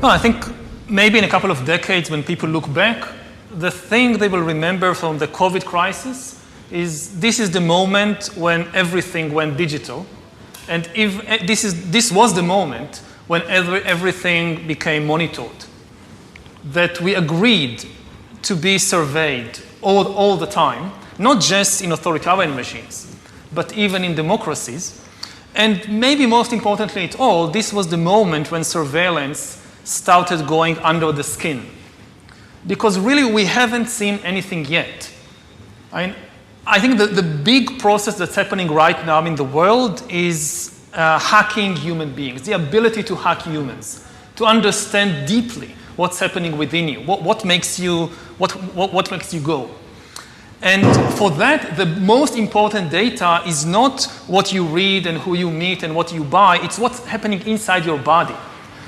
Well, I think maybe in a couple of decades when people look back, the thing they will remember from the COVID crisis is this is the moment when everything went digital. And if this was the moment when everything became monitored, that we agreed to be surveyed all the time, not just in authoritarian regimes, but even in democracies. And maybe most importantly at all, this was the moment when surveillance started going under the skin. Because really we haven't seen anything yet. I think the big process that's happening right now in the world is hacking human beings, the ability to hack humans, to understand deeply what's happening within you, what makes you go. And for that, the most important data is not what you read and who you meet and what you buy, it's what's happening inside your body.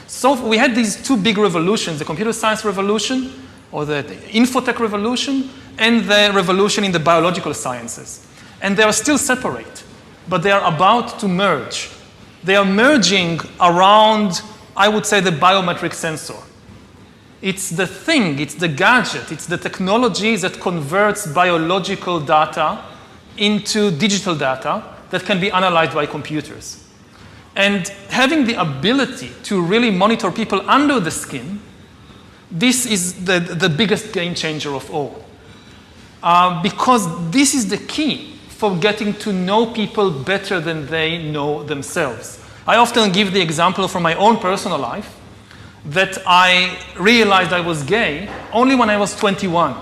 So we had these two big revolutions, the computer science revolution, or the infotech revolution, and the revolution in the biological sciences. And they are still separate, but they are about to merge. They are merging around, I would say, the biometric sensor. It's the thing, it's the gadget, it's the technology that converts biological data into digital data that can be analyzed by computers. And having the ability to really monitor people under the skin, this is the biggest game changer of all. Because this is the key for getting to know people better than they know themselves. I often give the example from my own personal life that I realized I was gay only when I was 21.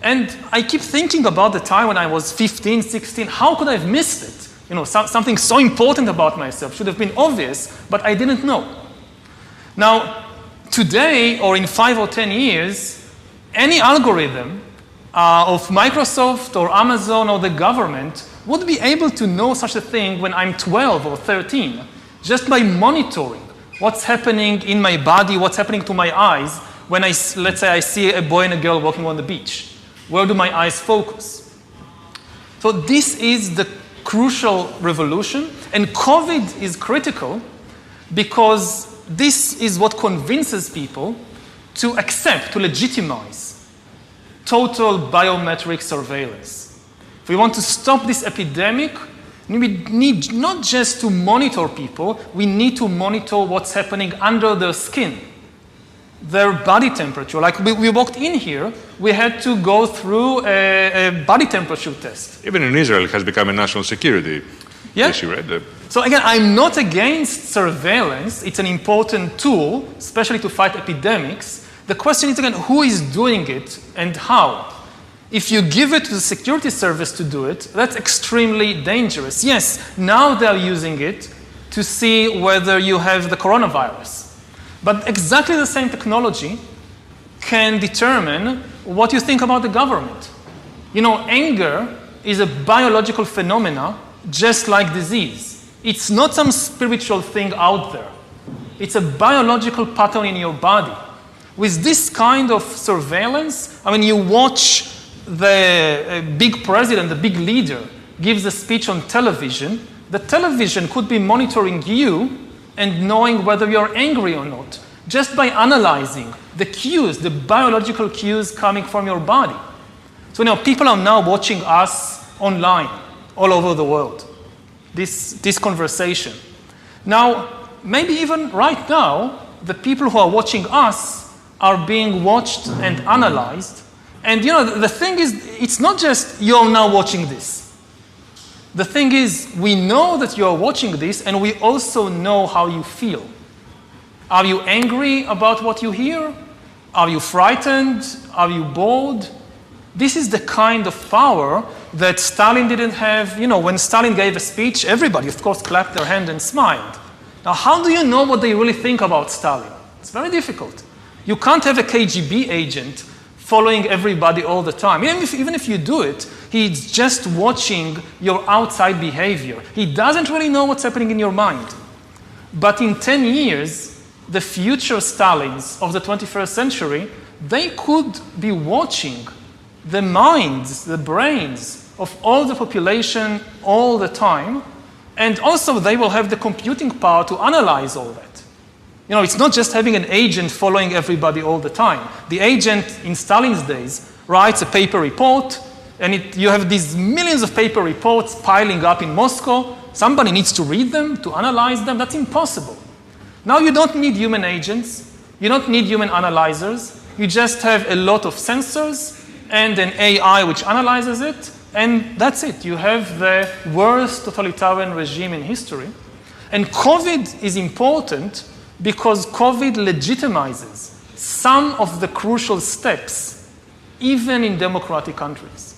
And I keep thinking about the time when I was 15, 16, how could I have missed it? You know, something so important about myself should have been obvious, but I didn't know. Now, today, or in 5 or 10 years, any algorithm of Microsoft or Amazon or the government would be able to know such a thing when I'm 12 or 13, just by monitoring what's happening in my body, what's happening to my eyes when let's say I see a boy and a girl walking on the beach. Where do my eyes focus? So this is the crucial revolution, and COVID is critical because this is what convinces people to accept, to legitimize total biometric surveillance. If we want to stop this epidemic, we need not just to monitor people, we need to monitor what's happening under their skin, their body temperature. Like we walked in here, we had to go through a body temperature test. Even in Israel, it has become a national security issue, right? So again, I'm not against surveillance. It's an important tool, especially to fight epidemics. The question is, again, who is doing it and how? If you give it to the security service to do it, that's extremely dangerous. Yes, now they're using it to see whether you have the coronavirus. But exactly the same technology can determine what you think about the government. You know, anger is a biological phenomena just like disease. It's not some spiritual thing out there. It's a biological pattern in your body. With this kind of surveillance, I mean, you watch the big president, the big leader, gives a speech on television. The television could be monitoring you and knowing whether you're angry or not, just by analyzing the cues, the biological cues coming from your body. So now people are now watching us online, all over the world, this conversation. Now, maybe even right now, the people who are watching us are being watched and analyzed. And you know, the thing is, it's not just you're now watching this. The thing is, we know that you're watching this, and we also know how you feel. Are you angry about what you hear? Are you frightened? Are you bored? This is the kind of power that Stalin didn't have. You know, when Stalin gave a speech, everybody, of course, clapped their hand and smiled. Now, how do you know what they really think about Stalin? It's very difficult. You can't have a KGB agent following everybody all the time. Even if you do it, he's just watching your outside behavior. He doesn't really know what's happening in your mind. But in 10 years, the future Stalins of the 21st century, they could be watching the minds, the brains of all the population all the time. And also they will have the computing power to analyze all that. You know, it's not just having an agent following everybody all the time. The agent in Stalin's days writes a paper report, and you have these millions of paper reports piling up in Moscow. Somebody needs to read them, to analyze them. That's impossible. Now you don't need human agents. You don't need human analyzers. You just have a lot of sensors and an AI which analyzes it, and that's it. You have the worst totalitarian regime in history. And COVID is important because COVID legitimizes some of the crucial steps, even in democratic countries.